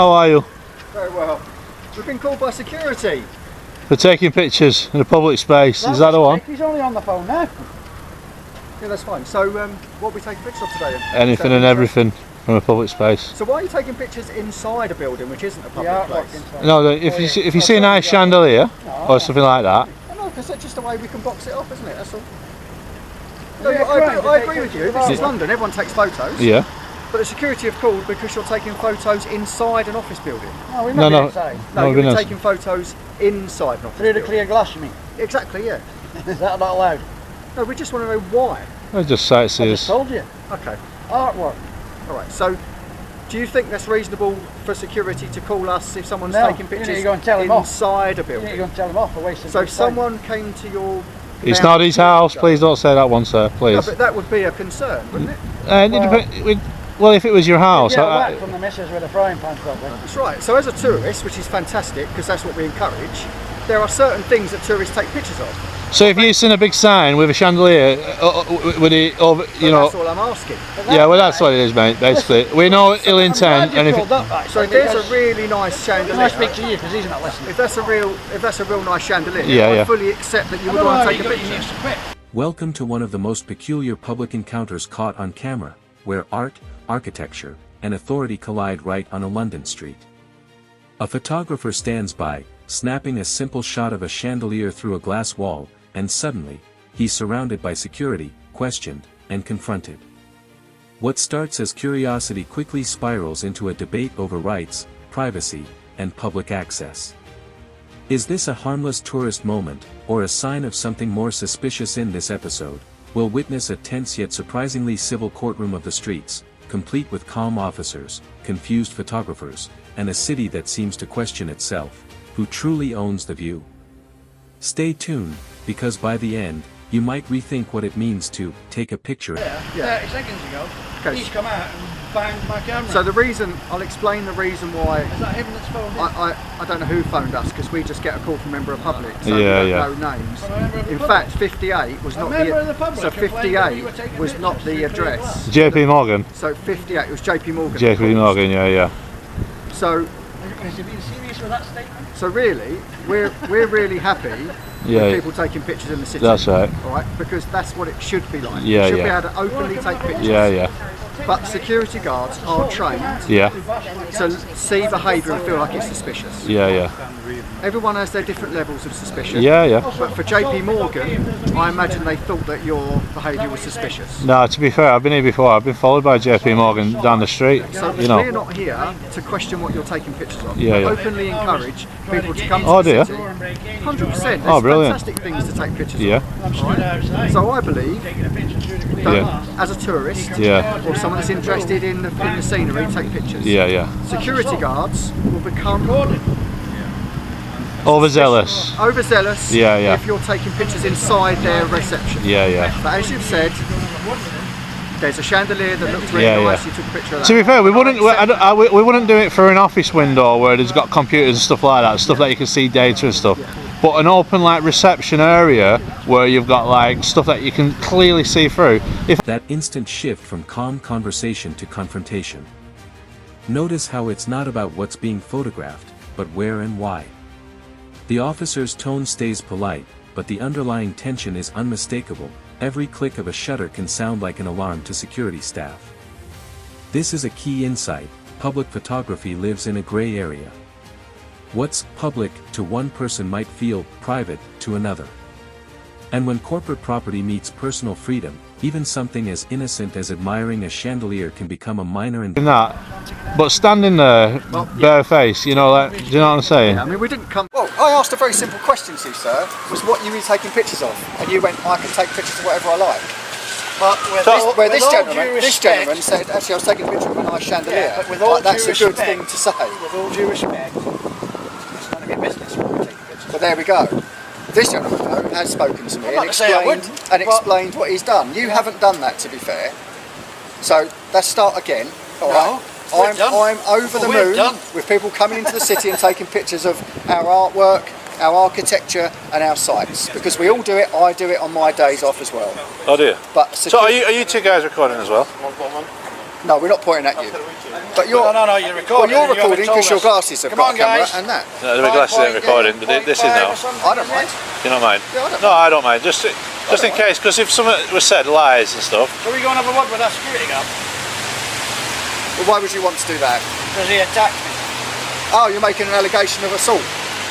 How are you? Very well. We've been called by security. For taking pictures in a public space. Is that the one? He's only on the phone now. Yeah, that's fine. So, what are we taking pictures of today then? Anything and everything from a public space. So why are you taking pictures inside a building which isn't a public place? No, if you see a nice chandelier or something like that. No, because that's just the way we can box it off, isn't it? That's all. No, I agree with you. This is London. Everyone takes photos. Yeah. But the security have called because you're taking photos inside an office building. No, we're not inside. No, you're taking photos inside an office Through the building. clear glass, you mean? Exactly, yeah. Is that not allowed? No, we just want to know why. I just I sightseers. just told you. Okay. Artwork. Alright, so do you think that's reasonable for security to call us if someone's No, taking you need pictures to go and tell him off. inside a You need to building? go and tell him off for wasting So if his time. someone came to your... It's not his house, please don't say that one, sir, No, please. but that would be a concern, wouldn't it? Well, if it was your house. Yeah, whack from the missus with a frying pan probably. That's right. So as a tourist, which is fantastic because that's what we encourage, there are certain things that tourists take pictures of. So if you've seen a big sign with a chandelier, would it over, you know? That's all I'm asking. Yeah, well that's what it is, mate, basically. We know ill intent, and if So if there's a really nice chandelier, I speak to you because he's not listening. if that's a real nice chandelier, Yeah. I fully accept that you would want to take a picture. Welcome to one of the most peculiar public encounters caught on camera, where art, architecture, and authority collide right on a London street. A photographer stands by, snapping a simple shot of a chandelier through a glass wall, and suddenly, he's surrounded by security, questioned, and confronted. What starts as curiosity quickly spirals into a debate over rights, privacy, and public access. Is this a harmless tourist moment, or a sign of something more suspicious? In this episode, we'll witness a tense yet surprisingly civil courtroom of the streets, complete with calm officers, confused photographers, and a city that seems to question itself. Who truly owns the view? Stay tuned, because by the end, you might rethink what it means to take a picture. 30 seconds ago, Okay. he's come out and banged my camera. So the reason, I'll explain the reason why. Is that him that's phoned in? I don't know who phoned us because we just get a call from a member of public, so Yeah, we yeah. don't know names. From a member of the In public? fact, 58 was A not member of the public so complained that you were 58 taking was not pictures the through clear address. glass. JP Morgan. So 58 it was JP Morgan. JP Morgan, yeah. So Has he been serious with that statement? really, we're really happy Yeah. with people taking pictures in the city. That's right. All right, because that's what it should be like. Yeah, you should yeah. be able to openly take pictures. Yeah. But security guards are trained Yeah. to see behaviour and feel like it's suspicious. Yeah. Everyone has their different levels of suspicion. Yeah. But for JP Morgan, I imagine they thought that your behaviour was suspicious. No, to be fair, I've been here before. I've been followed by JP Morgan down the street. So You we're know. not here to question what you're taking pictures of. Yeah, We yeah. openly encourage people to come to Oh, the do you? city. 100%. Oh, There's brilliant. fantastic things to take pictures Yeah. of. I'm stood outside, So I believe taking a picture through the clear that glass. as a tourist Yeah. or someone that's interested in the scenery, take pictures. Yeah. Security guards will become Overzealous. overzealous Yeah. if you're taking pictures inside their reception. Yeah. But as you've said, there's a chandelier that looks really Yeah, nice. yeah. You took a picture of that. To be fair, we wouldn't. Accept We wouldn't do it for an office window where there's got computers and stuff like that, stuff that you can see data and stuff. But an open like reception area where you've got like stuff that you can clearly see through. That instant shift from calm conversation to confrontation. Notice how it's not about what's being photographed, but where and why. The officer's tone stays polite, but the underlying tension is unmistakable. Every click of a shutter can sound like an alarm to security staff. This is a key insight: public photography lives in a gray area. What's public to one person might feel private to another. And when corporate property meets personal freedom, even something as innocent as admiring a chandelier can become a minor In that, but standing there, bare face, you know, like, do you know what I'm saying? I mean, we didn't come. Well, I asked a very simple question to you, sir. Was what you were taking pictures of, and you went, "I can take pictures of whatever I like." But This gentleman said, "Actually, I was taking a picture of a nice chandelier." Yeah, but with all Like, that's due a good respect- thing to say. with all due respect, it's none of your business when we take pictures. But there we go. This gentleman though has spoken to me I'm and not saying I would, explained what he's done. You haven't done that, to be fair. So let's start again. All right. we're done. I'm over the We're moon done. with people coming into the city and taking pictures of our artwork, our architecture, and our sites. Because we all do it. I do it on my days off as well. Oh dear. But So are you two guys recording as well? No, we're not pointing at you. But you're, No, you're recording. well, you're and you haven't recording told because your us. glasses have Come got on, a camera guys. and that. No, the glasses ain't recording, but this is now. I don't mind. You don't mind? Yeah, I don't No, I don't mind. Just in case, because if something was said, lies and stuff. So we go and have a word with that security guard? Well, why would you want to do that? Because he attacked me. Oh, you're making an allegation of assault?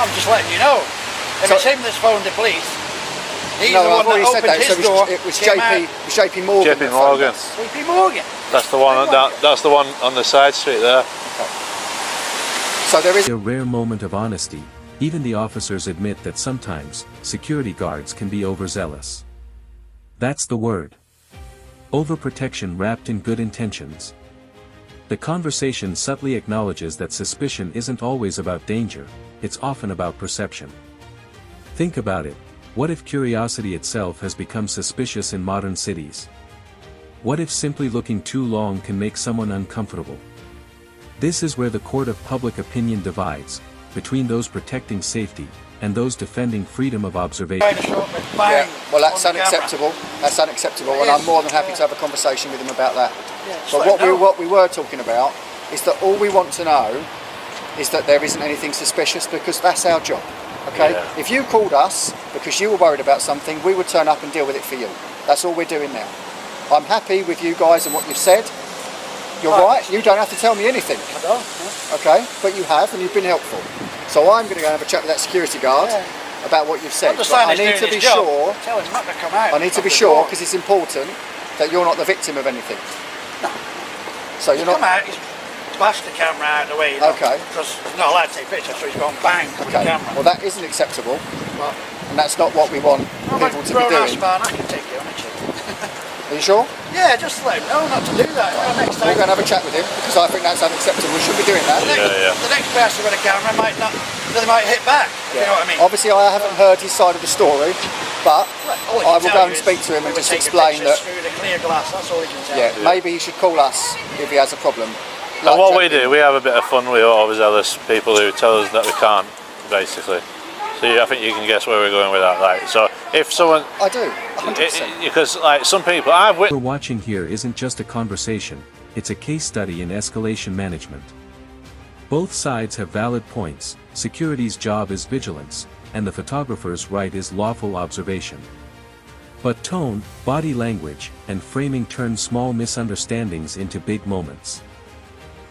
I'm just letting you know. If So- it's him that's phoned the police, he's No, the I've one already that said opened that. his So door. it was came out. JP Morgan. JP that phoned Morgan. us. JP Morgan. That's the one. That's the one on the side street there. So there is. A rare moment of honesty, even the officers admit that sometimes, security guards can be overzealous. That's the word. Overprotection wrapped in good intentions. The conversation subtly acknowledges that suspicion isn't always about danger, it's often about perception. Think about it. What if curiosity itself has become suspicious in modern cities? What if simply looking too long can make someone uncomfortable? This is where the court of public opinion divides, between those protecting safety, and those defending freedom of observation. Yeah, well, that's unacceptable. That's unacceptable, and I'm more than happy to have a conversation with him about that. But what we were talking about is that all we want to know is that there isn't anything suspicious, because that's our job. Okay? Yeah. If you called us because you were worried about something, we would turn up and deal with it for you. That's all we're doing now. I'm happy with you guys and what you've said. You're right, you don't have to tell me anything. I don't. Okay? But you have, and you've been helpful. So I'm going to go and have a chat with that security guard about what you've said. But I need to be sure. Tell him not to come out. I need to be sure, because it's important that you're not the victim of anything. No. So you're not. Come out. He's bashed the camera out of the way. You know, Okay. Because he's not allowed to take pictures, so he's gone bang with the Okay. camera. Well, that isn't acceptable, Well, and that's not what we want people to be doing. I can take you on a chip. Are you sure? Yeah, just let him know not to do that. Next We're time. going to have a chat with him, because I think that's unacceptable. We shouldn't be doing that. The next person with a camera might not. They might hit back. If you know what I mean. Obviously, I haven't heard his side of the story, but All he I can will tell go you and is speak to him we and were just taking explain pictures that. through the clear glass. That's all he can tell. Yeah, maybe he should call us if he has a problem. And what we JP. do, we have a bit of fun with overzealous people who tell us that we can't, basically. So I think you can guess where we're going with that, right? So if someone, I do, 100%. because like some people, I've What witnessed. we're watching here isn't just a conversation, it's a case study in escalation management. Both sides have valid points, security's job is vigilance, and the photographer's right is lawful observation. But tone, body language, and framing turn small misunderstandings into big moments.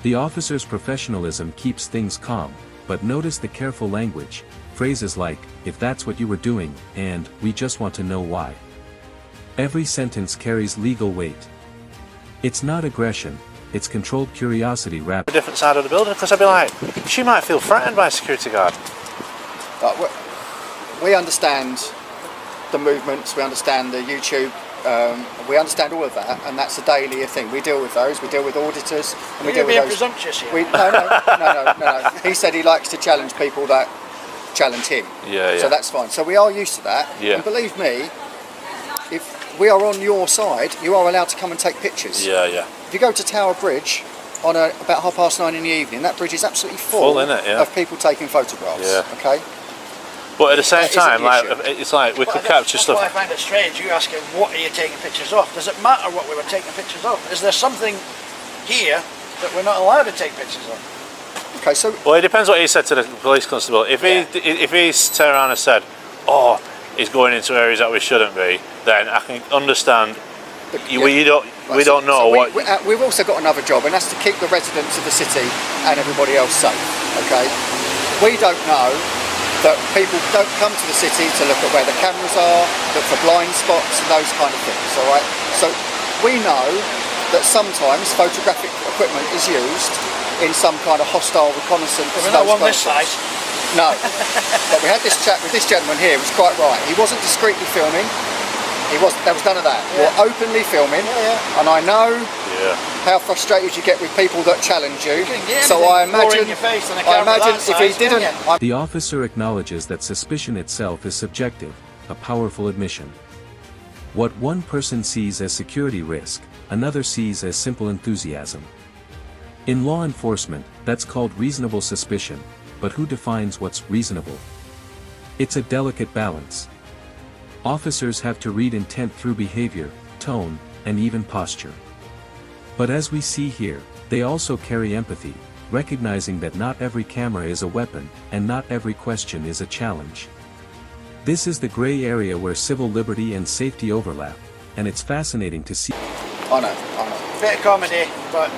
The officer's professionalism keeps things calm, but notice the careful language, phrases like, "if that's what you were doing," and "we just want to know why." Every sentence carries legal weight. It's not aggression, it's controlled curiosity wrapped. A different side of the building, because I'd be like, she might feel threatened by a security guard. But we understand the movements, we understand the YouTube, we understand all of that, and that's a daily thing. We deal with those, we deal with auditors, and we deal You're with being those. presumptuous here. No. He said he likes to challenge people that challenge him. Yeah, So that's fine. So we are used to that. Yeah. And believe me, if we are on your side, you are allowed to come and take pictures. Yeah. If you go to Tower Bridge on about 9:30 in the evening, that bridge is absolutely full, Full, innit? Yeah. of people taking photographs. Yeah. Okay. But at the same That isn't time, the like issue. it's like we could capture That's why I stuff. find it strange. You asking, what are you taking pictures of? Does it matter what we were taking pictures of? Is there something here that we're not allowed to take pictures of? Okay. So Well, it depends what he said to the police constable. If he's turned around and said, "Oh, he's going into areas that we shouldn't be," then I can understand. We don't know what. We've also got another job, and that's to keep the residents of the city and everybody else safe. Okay. We don't know that people don't come to the city to look at where the cameras are, look for blind spots and those kind of things. All right. So we know that sometimes photographic equipment is used in some kind of hostile reconnaissance. We're not those one kind this of things. size. No. But we had this chat with this gentleman here. He was quite right. He wasn't discreetly filming. There was none of that. Yeah. You're openly filming, and I know Yeah. how frustrated you get with people that challenge you. couldn't get So anything I more in imagine, your face than a I camera imagine that if he size, didn't, couldn't The officer acknowledges that suspicion itself is subjective, a powerful admission. What one person sees as security risk, another sees as simple enthusiasm. In law enforcement, that's called reasonable suspicion, but who defines what's reasonable? It's a delicate balance. Officers have to read intent through behavior, tone, and even posture. But as we see here, they also carry empathy, recognizing that not every camera is a weapon, and not every question is a challenge. This is the gray area where civil liberty and safety overlap, and it's fascinating to see. I know. Bit of comedy, but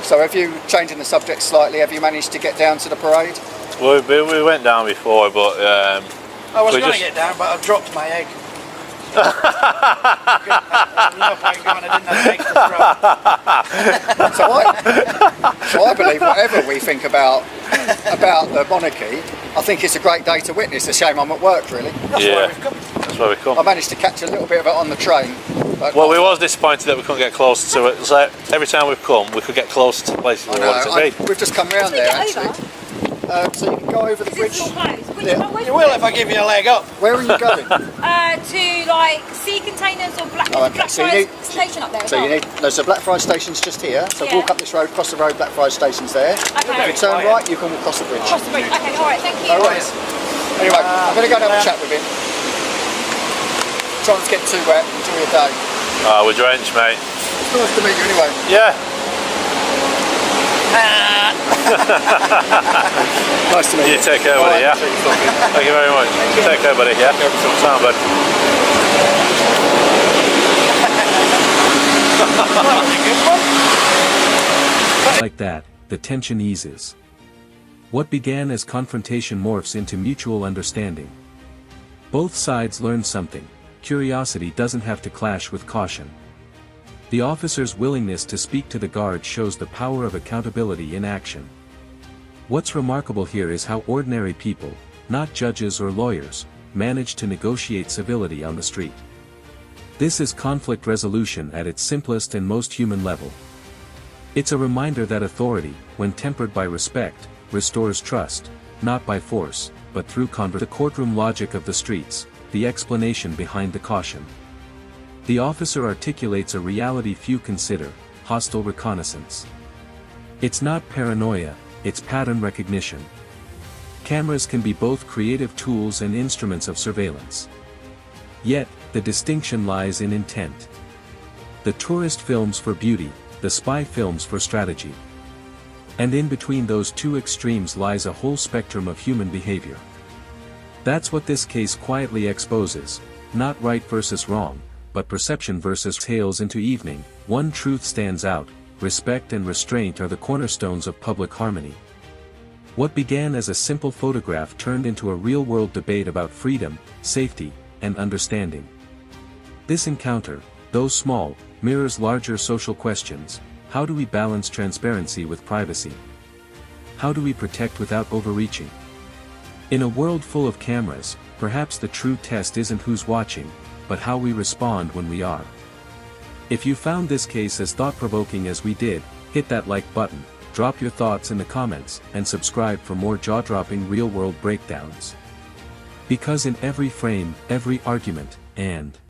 So have you, changing the subject slightly, have you managed to get down to the parade? Well, we went down before, but I was going to get down, but I dropped my egg. I didn't have eggs to throw. So I believe whatever we think about the monarchy, I think it's a great day to witness. It's a shame I'm at work, really. That's why we come. I managed to catch a little bit of it on the train. Well, we was disappointed that we couldn't get close to it. So every time we've come, we could get closer to places we wanted to be. We've just come round there, actually. So you can go over the bridge. You will if I give you a leg up. Where are you going? To like sea containers or Blackfriars station up there as well. So Blackfriars Station's just here. So walk up this road, cross the road, Blackfriars Station's there. Okay. If you turn right, you can walk across the bridge. Across the bridge. Okay, alright, thank you. No worries. Anyway, I'm going to go and have a chat with him. Try not to get too wet. Enjoy your day. Oh, we're drenched, mate. It's nice to meet you anyway. Yeah. Nice to meet you. You take care, buddy, yeah? Thank you very much. Take care, buddy, yeah? Sound, bud. Like that, the tension eases. What began as confrontation morphs into mutual understanding. Both sides learn something. Curiosity doesn't have to clash with caution. The officer's willingness to speak to the guard shows the power of accountability in action. What's remarkable here is how ordinary people, not judges or lawyers, manage to negotiate civility on the street. This is conflict resolution at its simplest and most human level. It's a reminder that authority, when tempered by respect, restores trust, not by force, but through the courtroom logic of the streets, the explanation behind the caution. The officer articulates a reality few consider: hostile reconnaissance. It's not paranoia, it's pattern recognition. Cameras can be both creative tools and instruments of surveillance. Yet, the distinction lies in intent. The tourist films for beauty, the spy films for strategy. And in between those two extremes lies a whole spectrum of human behavior. That's what this case quietly exposes: not right versus wrong, but perception versus tales into evening. One truth stands out: respect and restraint are the cornerstones of public harmony. What began as a simple photograph turned into a real-world debate about freedom, safety, and understanding. This encounter, though small, mirrors larger social questions. How do we balance transparency with privacy? How do we protect without overreaching? In a world full of cameras, perhaps the true test isn't who's watching, but how we respond when we are. If you found this case as thought-provoking as we did, hit that like button, drop your thoughts in the comments, and subscribe for more jaw-dropping real-world breakdowns. Because in every frame, every argument, and